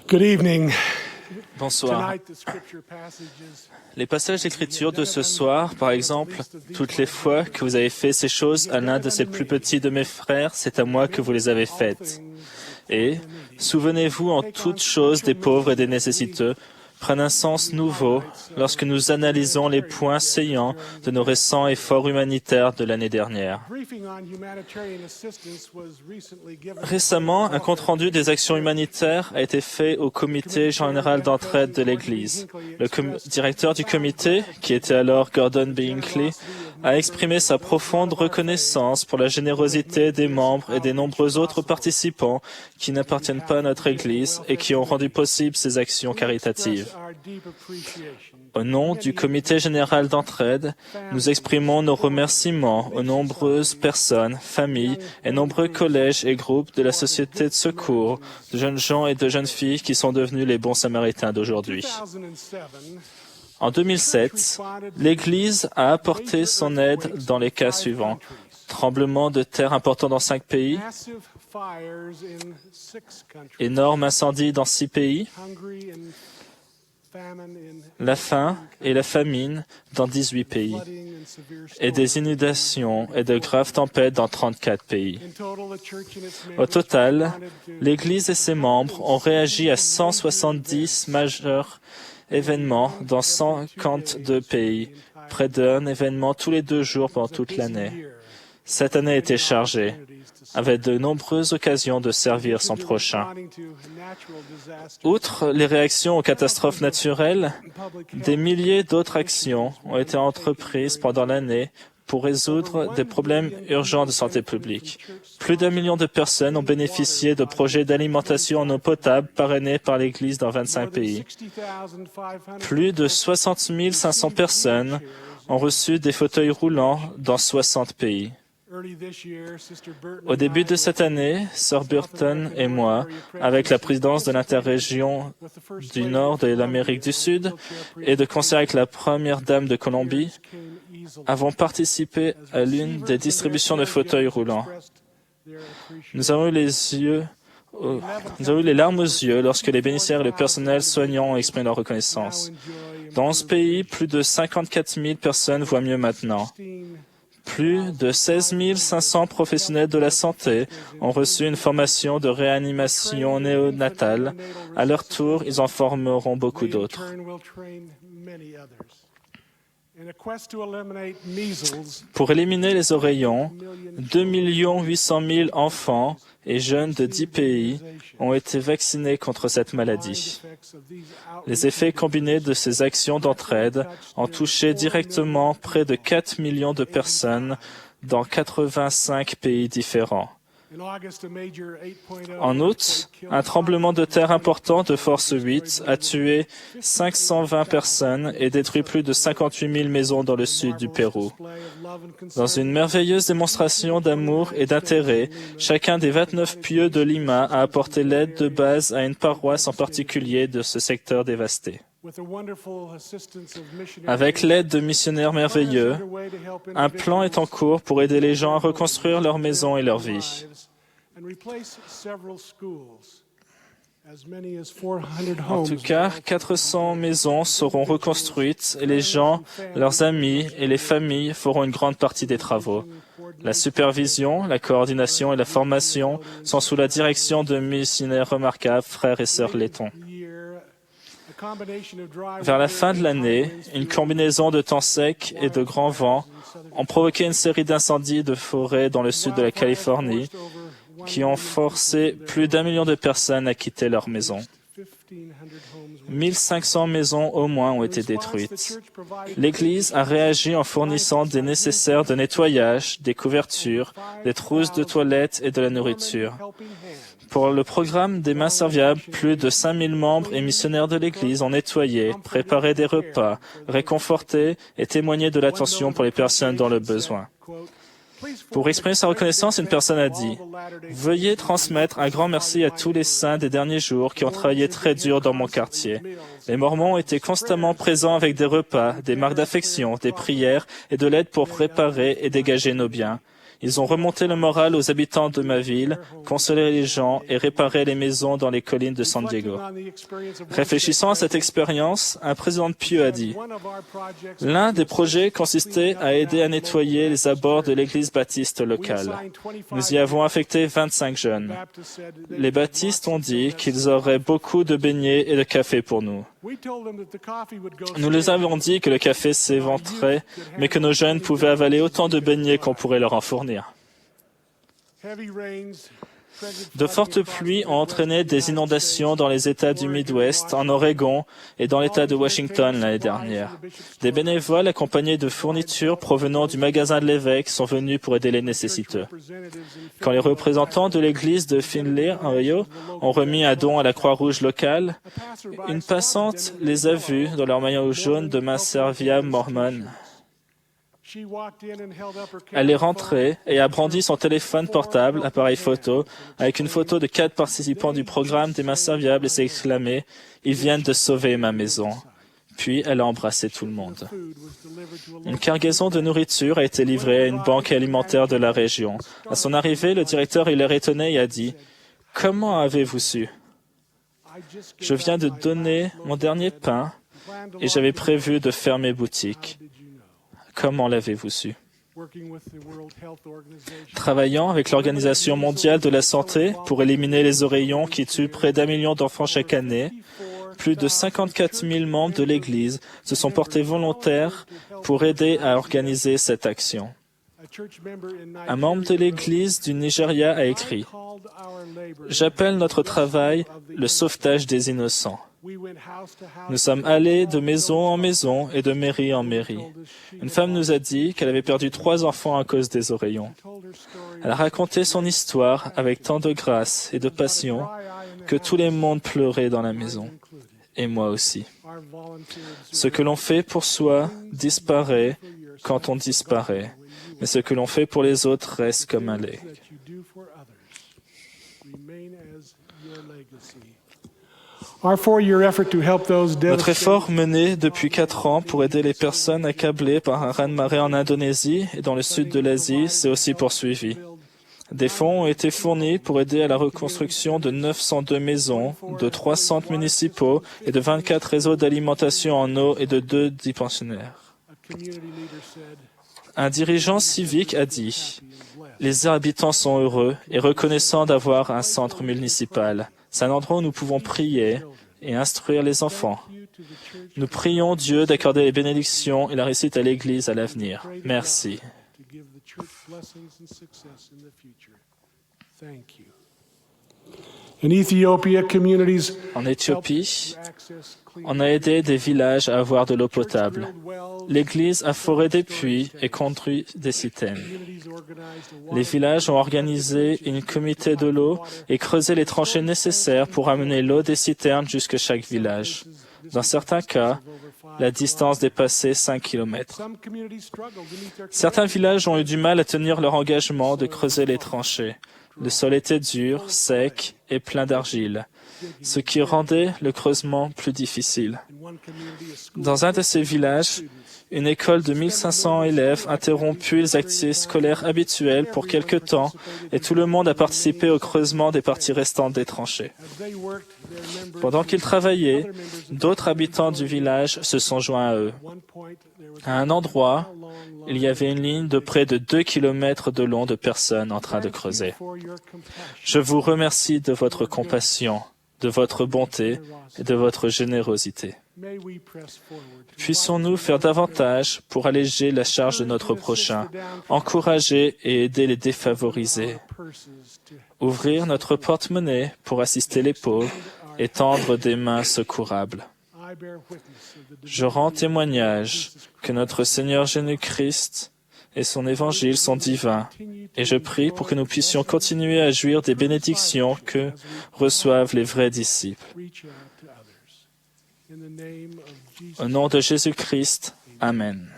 Good evening. Bonsoir. Tonight, the scripture passages Les passages d'écriture de ce soir, par exemple, toutes les fois que vous avez fait ces choses à l'un de ces plus petits de mes frères, c'est à moi que vous les avez faites. Et souvenez-vous en toutes choses des pauvres et des nécessiteux, prennent un sens nouveau lorsque nous analysons les points saillants de nos récents efforts humanitaires de l'année dernière. Récemment, un compte-rendu des actions humanitaires a été fait au comité général d'entraide de l'Église. Le directeur du comité, qui était alors Gordon B. Hinckley, a exprimé sa profonde reconnaissance pour la générosité des membres et des nombreux autres participants qui n'appartiennent pas à notre Église et qui ont rendu possible ces actions caritatives. Au nom du Comité général d'entraide, nous exprimons nos remerciements aux nombreuses personnes, familles et nombreux collèges et groupes de la Société de secours, de jeunes gens et de jeunes filles qui sont devenus les bons samaritains d'aujourd'hui. En 2007, l'Église a apporté son aide dans les cas suivants. Tremblement de terre important dans 5 pays, énorme incendie dans 6 pays, la faim et la famine dans 18 pays, et des inondations et de graves tempêtes dans 34 pays. Au total, l'Église et ses membres ont réagi à 170 majeurs événements dans 152 pays, près d'un événement tous les 2 jours pendant toute l'année. Cette année était chargée, avec de nombreuses occasions de servir son prochain. Outre les réactions aux catastrophes naturelles, des milliers d'autres actions ont été entreprises pendant l'année pour résoudre des problèmes urgents de santé publique. Plus d'1 million de personnes ont bénéficié de projets d'alimentation en eau potable parrainés par l'Église dans 25 pays. Plus de 60 500 personnes ont reçu des fauteuils roulants dans 60 pays. Au début de cette année, Sir Burton et moi, avec la présidence de l'interrégion du Nord de l'Amérique du Sud et de concert avec la première dame de Colombie, avons participé à l'une des distributions de fauteuils roulants. Nous avons eu les larmes aux yeux lorsque les bénéficiaires et le personnel soignant ont exprimé leur reconnaissance. Dans ce pays, plus de 54 000 personnes voient mieux maintenant. Plus de 16 500 professionnels de la santé ont reçu une formation de réanimation néonatale. À leur tour, ils en formeront beaucoup d'autres. Pour éliminer les oreillons, 2 800 000 enfants et jeunes de 10 pays ont été vaccinés contre cette maladie. Les effets combinés de ces actions d'entraide ont touché directement près de 4 millions de personnes dans 85 pays différents. En août, un tremblement de terre important de force 8 a tué 520 personnes et détruit plus de 58 000 maisons dans le sud du Pérou. Dans une merveilleuse démonstration d'amour et d'intérêt, chacun des 29 pieux de Lima a apporté l'aide de base à une paroisse en particulier de ce secteur dévasté. Avec l'aide de missionnaires merveilleux, un plan est en cours pour aider les gens à reconstruire leur maison et leur vie. En tout cas, 400 maisons seront reconstruites et les gens, leurs amis et les familles feront une grande partie des travaux. La supervision, la coordination et la formation sont sous la direction de missionnaires remarquables, frères et sœurs lettons. Vers la fin de l'année, une combinaison de temps sec et de grands vents ont provoqué une série d'incendies de forêt dans le sud de la Californie qui ont forcé plus d'1 million de personnes à quitter leurs maisons. 1500 maisons au moins ont été détruites. L'Église a réagi en fournissant des nécessaires de nettoyage, des couvertures, des trousses de toilettes et de la nourriture. Pour le programme des mains serviables, plus de 5000 membres et missionnaires de l'Église ont nettoyé, préparé des repas, réconforté et témoigné de l'attention pour les personnes dans le besoin. Pour exprimer sa reconnaissance, une personne a dit « Veuillez transmettre un grand merci à tous les saints des derniers jours qui ont travaillé très dur dans mon quartier. Les Mormons étaient constamment présents avec des repas, des marques d'affection, des prières et de l'aide pour préparer et dégager nos biens. Ils ont remonté le moral aux habitants de ma ville, consolé les gens et réparé les maisons dans les collines de San Diego. Réfléchissant à cette expérience, un président de Pew a dit « L'un des projets consistait à aider à nettoyer les abords de l'église baptiste locale. Nous y avons affecté 25 jeunes. Les baptistes ont dit qu'ils auraient beaucoup de beignets et de café pour nous. Nous leur avons dit que le café s'éventrait, mais que nos jeunes pouvaient avaler autant de beignets qu'on pourrait leur en fournir. De fortes pluies ont entraîné des inondations dans les États du Midwest, en Oregon et dans l'État de Washington l'année dernière. Des bénévoles accompagnés de fournitures provenant du magasin de l'évêque sont venus pour aider les nécessiteux. Quand les représentants de l'église de Findlay, en Ohio, ont remis un don à la Croix-Rouge locale, une passante les a vus dans leur maillot jaune de main serviable mormone. Elle est rentrée et a brandi son téléphone portable, appareil photo, avec une photo de 4 participants du programme des mains serviables et s'est exclamée « Ils viennent de sauver ma maison ». Puis elle a embrassé tout le monde. Une cargaison de nourriture a été livrée à une banque alimentaire de la région. À son arrivée, le directeur est l'air étonné et a dit « Comment avez-vous su ? Je viens de donner mon dernier pain et j'avais prévu de fermer boutique. Comment l'avez-vous su ? Travaillant avec l'Organisation mondiale de la santé pour éliminer les oreillons qui tuent près d'1 million d'enfants chaque année, plus de 54 000 membres de l'Église se sont portés volontaires pour aider à organiser cette action. Un membre de l'Église du Nigeria a écrit « J'appelle notre travail le sauvetage des innocents. Nous sommes allés de maison en maison et de mairie en mairie. Une femme nous a dit qu'elle avait perdu 3 enfants à cause des oreillons. Elle a raconté son histoire avec tant de grâce et de passion que tout le monde pleurait dans la maison. Et moi aussi. Ce que l'on fait pour soi disparaît quand on disparaît, mais ce que l'on fait pour les autres reste comme un legs. Notre effort mené depuis 4 ans pour aider les personnes accablées par un raz-de-marée en Indonésie et dans le sud de l'Asie s'est aussi poursuivi. Des fonds ont été fournis pour aider à la reconstruction de 902 maisons, de 3 centres municipaux et de 24 réseaux d'alimentation en eau et de 2 dispensaires. Un dirigeant civique a dit « Les habitants sont heureux et reconnaissants d'avoir un centre municipal. C'est un endroit où nous pouvons prier et instruire les enfants. Nous prions Dieu d'accorder les bénédictions et la réussite à l'Église à l'avenir. Merci. » En Éthiopie, on a aidé des villages à avoir de l'eau potable. L'Église a foré des puits et construit des citernes. Les villages ont organisé une comité de l'eau et creusé les tranchées nécessaires pour amener l'eau des citernes jusqu'à chaque village. Dans certains cas, la distance dépassait 5 km. Certains villages ont eu du mal à tenir leur engagement de creuser les tranchées. Le sol était dur, sec et plein d'argile, ce qui rendait le creusement plus difficile. Dans un de ces villages, une école de 1500 élèves interromput les activités scolaires habituelles pour quelque temps et tout le monde a participé au creusement des parties restantes des tranchées. Pendant qu'ils travaillaient, d'autres habitants du village se sont joints à eux. À un endroit, il y avait une ligne de près de 2 km de long de personnes en train de creuser. Je vous remercie de votre compassion, de votre bonté et de votre générosité. Puissions-nous faire davantage pour alléger la charge de notre prochain, encourager et aider les défavorisés, ouvrir notre porte-monnaie pour assister les pauvres et tendre des mains secourables. Je rends témoignage que notre Seigneur Jésus-Christ et son évangile sont divins, et je prie pour que nous puissions continuer à jouir des bénédictions que reçoivent les vrais disciples. Au nom de Jésus-Christ, Amen.